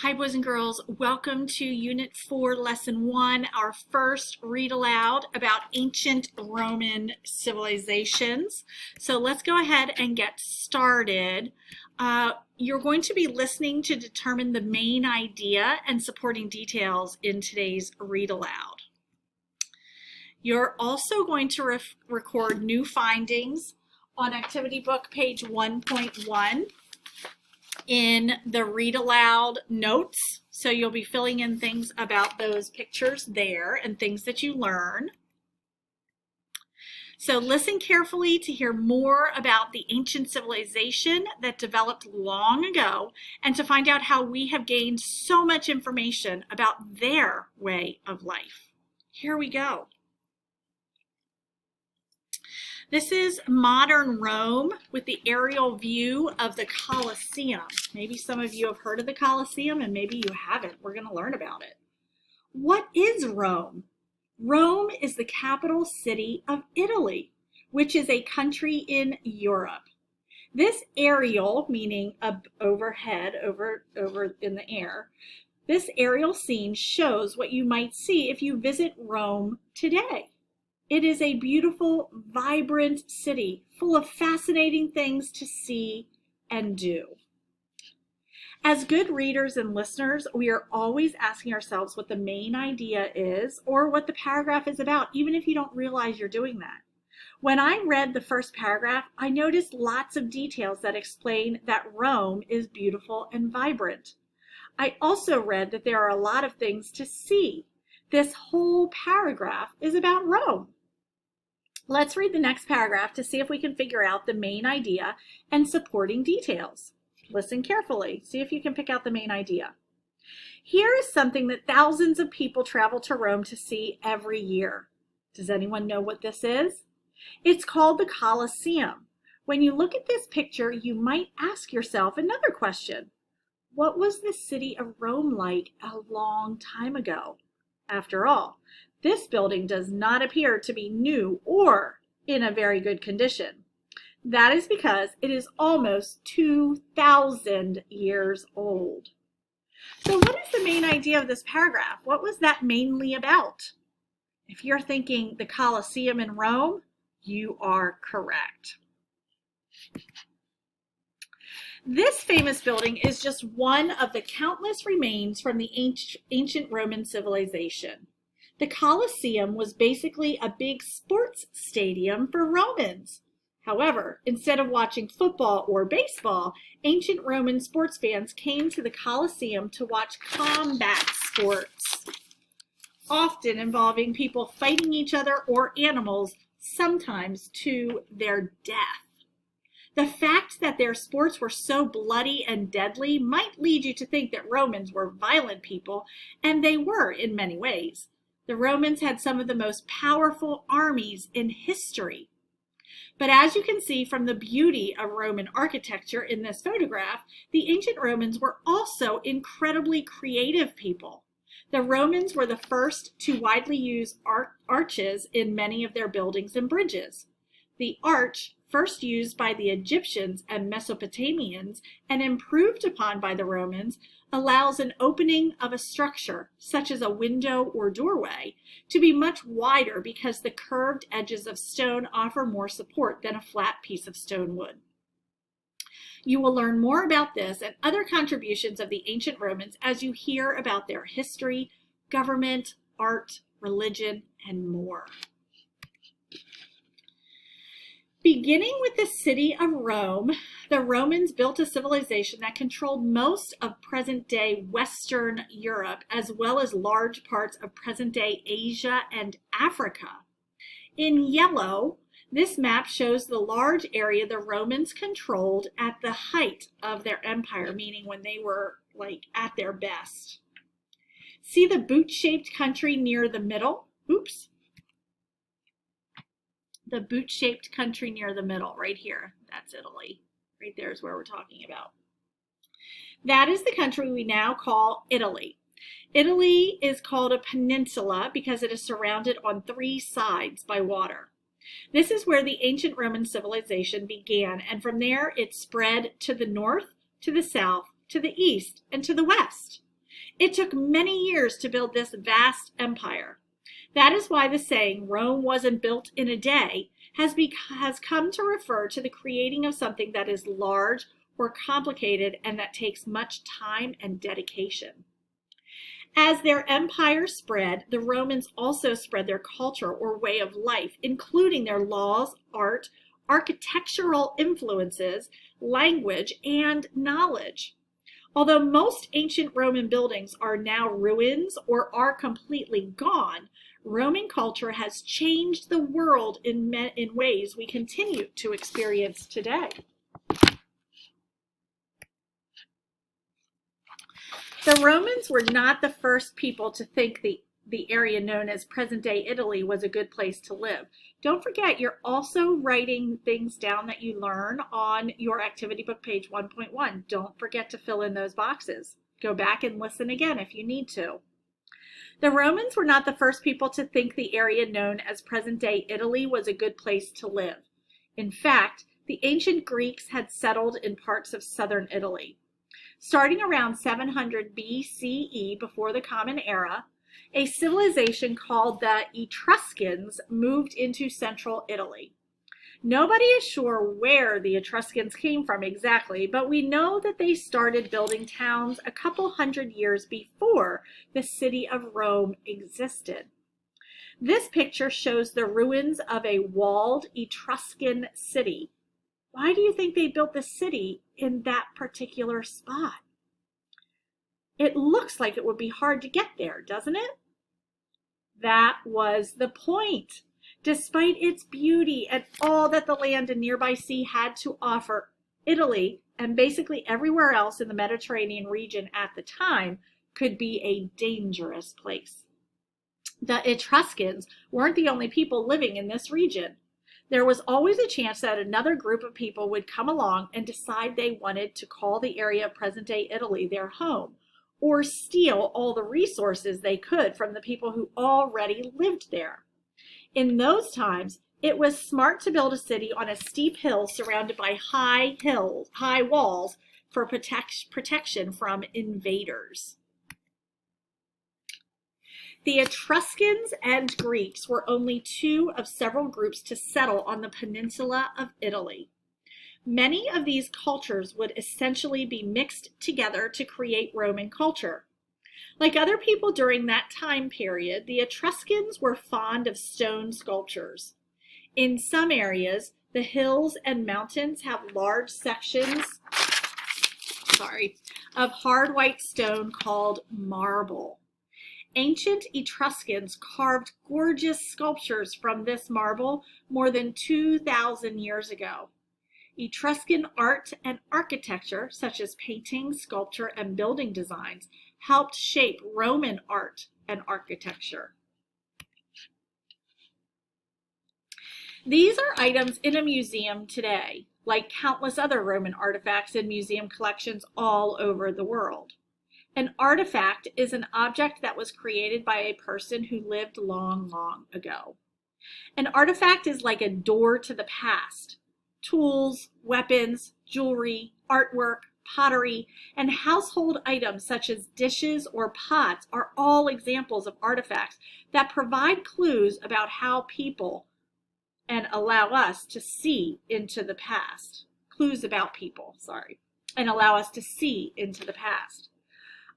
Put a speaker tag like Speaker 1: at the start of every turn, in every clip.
Speaker 1: Hi, boys and girls. Welcome to Unit 4, Lesson 1, our first read aloud about ancient Roman civilizations. So let's go ahead and get started. You're going to be listening to determine the main idea and supporting details in today's read aloud. You're also going to record new findings on Activity Book page 1.1. in the read aloud notes. So you'll be filling in things about those pictures there and things that you learn. So listen carefully to hear more about the ancient civilization that developed long ago and to find out how we have gained so much information about their way of life. Here we go. This is modern Rome with the aerial view of the Coliseum. Maybe some of you have heard of the Coliseum and maybe you haven't. We're going to learn about it. What is Rome? Rome is the capital city of Italy, which is a country in Europe. This aerial, meaning overhead, over in the air, this aerial scene shows what you might see if you visit Rome today. It is a beautiful, vibrant city full of fascinating things to see and do. As good readers and listeners, we are always asking ourselves what the main idea is or what the paragraph is about, even if you don't realize you're doing that. When I read the first paragraph, I noticed lots of details that explain that Rome is beautiful and vibrant. I also read that there are a lot of things to see. This whole paragraph is about Rome. Let's read the next paragraph to see if we can figure out the main idea and supporting details. Listen carefully. See if you can pick out the main idea. Here is something that thousands of people travel to Rome to see every year. Does anyone know what this is? It's called the Coliseum. When you look at this picture, you might ask yourself another question. What was the city of Rome like a long time ago? After all, this building does not appear to be new or in a very good condition. That is because it is almost 2,000 years old. So what is the main idea of this paragraph? What was that mainly about? If you're thinking the Colosseum in Rome, you are correct. This famous building is just one of the countless remains from the ancient Roman civilization. The Coliseum was basically a big sports stadium for Romans. However, instead of watching football or baseball, ancient Roman sports fans came to the Coliseum to watch combat sports, often involving people fighting each other or animals, sometimes to their death. The fact that their sports were so bloody and deadly might lead you to think that Romans were violent people, and they were in many ways. The Romans had some of the most powerful armies in history. But as you can see from the beauty of Roman architecture in this photograph, the ancient Romans were also incredibly creative people. The Romans were the first to widely use arches in many of their buildings and bridges. The arch, first used by the Egyptians and Mesopotamians and improved upon by the Romans, allows an opening of a structure, such as a window or doorway, to be much wider because the curved edges of stone offer more support than a flat piece of stone would. You will learn more about this and other contributions of the ancient Romans as you hear about their history, government, art, religion, and more. Beginning with the city of Rome, the Romans built a civilization that controlled most of present-day Western Europe, as well as large parts of present-day Asia and Africa. In yellow, this map shows the large area the Romans controlled at the height of their empire, meaning when they were at their best. See the boot-shaped country near the middle? Oops. The boot-shaped country near the middle, right here. That's Italy. Right there is where we're talking about. That is the country we now call Italy. Italy is called a peninsula because it is surrounded on 3 sides by water. This is where the ancient Roman civilization began, and from there it spread to the north, to the south, to the east, and to the west. It took many years to build this vast empire. That is why the saying, Rome wasn't built in a day, has come to refer to the creating of something that is large or complicated and that takes much time and dedication. As their empire spread, the Romans also spread their culture or way of life, including their laws, art, architectural influences, language, and knowledge. Although most ancient Roman buildings are now ruins or are completely gone, Roman culture has changed the world in ways we continue to experience today. The Romans were not the first people to think the area known as present-day Italy was a good place to live. Don't forget, you're also writing things down that you learn on your activity book page 1.1. Don't forget to fill in those boxes. Go back and listen again if you need to. The Romans were not the first people to think the area known as present-day Italy was a good place to live. In fact, the ancient Greeks had settled in parts of southern Italy. Starting around 700 BCE, before the Common Era, a civilization called the Etruscans moved into central Italy. Nobody is sure where the Etruscans came from exactly, but we know that they started building towns a couple hundred years before the city of Rome existed. This picture shows the ruins of a walled Etruscan city. Why do you think they built the city in that particular spot? It looks like it would be hard to get there, doesn't it? That was the point. Despite its beauty and all that the land and nearby sea had to offer, Italy, and basically everywhere else in the Mediterranean region at the time, could be a dangerous place. The Etruscans weren't the only people living in this region. There was always a chance that another group of people would come along and decide they wanted to call the area of present-day Italy their home, or steal all the resources they could from the people who already lived there. In those times, it was smart to build a city on a steep hill surrounded by high walls for protection from invaders. The Etruscans and Greeks were only two of several groups to settle on the peninsula of Italy. Many of these cultures would essentially be mixed together to create Roman culture. Like other people during that time period, the Etruscans were fond of stone sculptures. In some areas, the hills and mountains have large sections of hard white stone called marble. Ancient Etruscans carved gorgeous sculptures from this marble more than 2,000 years ago. Etruscan art and architecture, such as painting, sculpture, and building designs, helped shape Roman art and architecture. These are items in a museum today, like countless other Roman artifacts in museum collections all over the world. An artifact is an object that was created by a person who lived long, long ago. An artifact is like a door to the past. Tools, weapons, jewelry, artwork, pottery, and household items such as dishes or pots are all examples of artifacts that provide clues about how people and allow us to see into the past. Clues about people, and allow us to see into the past.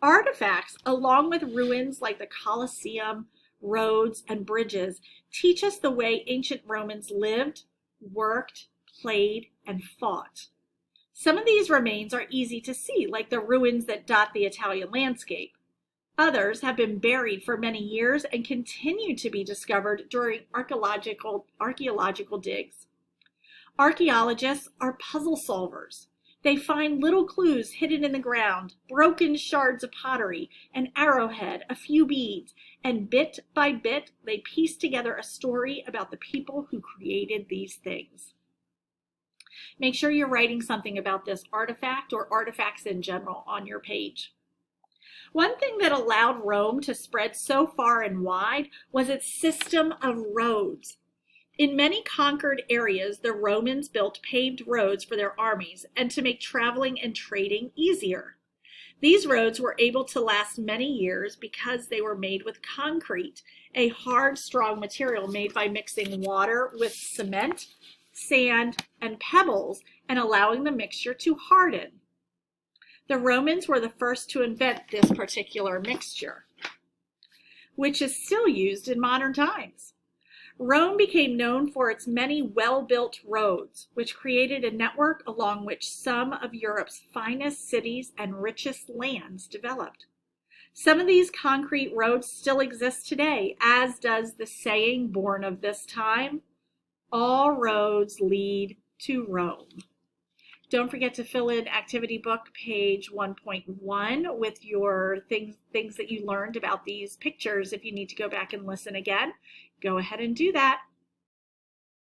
Speaker 1: Artifacts, along with ruins like the Coliseum, roads, and bridges, teach us the way ancient Romans lived, worked, played, and fought. Some of these remains are easy to see, like the ruins that dot the Italian landscape. Others have been buried for many years and continue to be discovered during archaeological digs. Archaeologists are puzzle solvers. They find little clues hidden in the ground, broken shards of pottery, an arrowhead, a few beads, and bit by bit, they piece together a story about the people who created these things. Make sure you're writing something about this artifact or artifacts in general on your page. One thing that allowed Rome to spread so far and wide was its system of roads. In many conquered areas, the Romans built paved roads for their armies and to make traveling and trading easier. These roads were able to last many years because they were made with concrete, a hard, strong material made by mixing water with cement, sand, and pebbles and allowing the mixture to harden. The Romans were the first to invent this particular mixture, which is still used in modern times. Rome became known for its many well-built roads, which created a network along which some of Europe's finest cities and richest lands developed. Some of these concrete roads still exist today, as does the saying born of this time, all roads lead to Rome. Don't forget to fill in activity book page 1.1 with your things that you learned about these pictures. If you need to go back and listen again, go ahead and do that.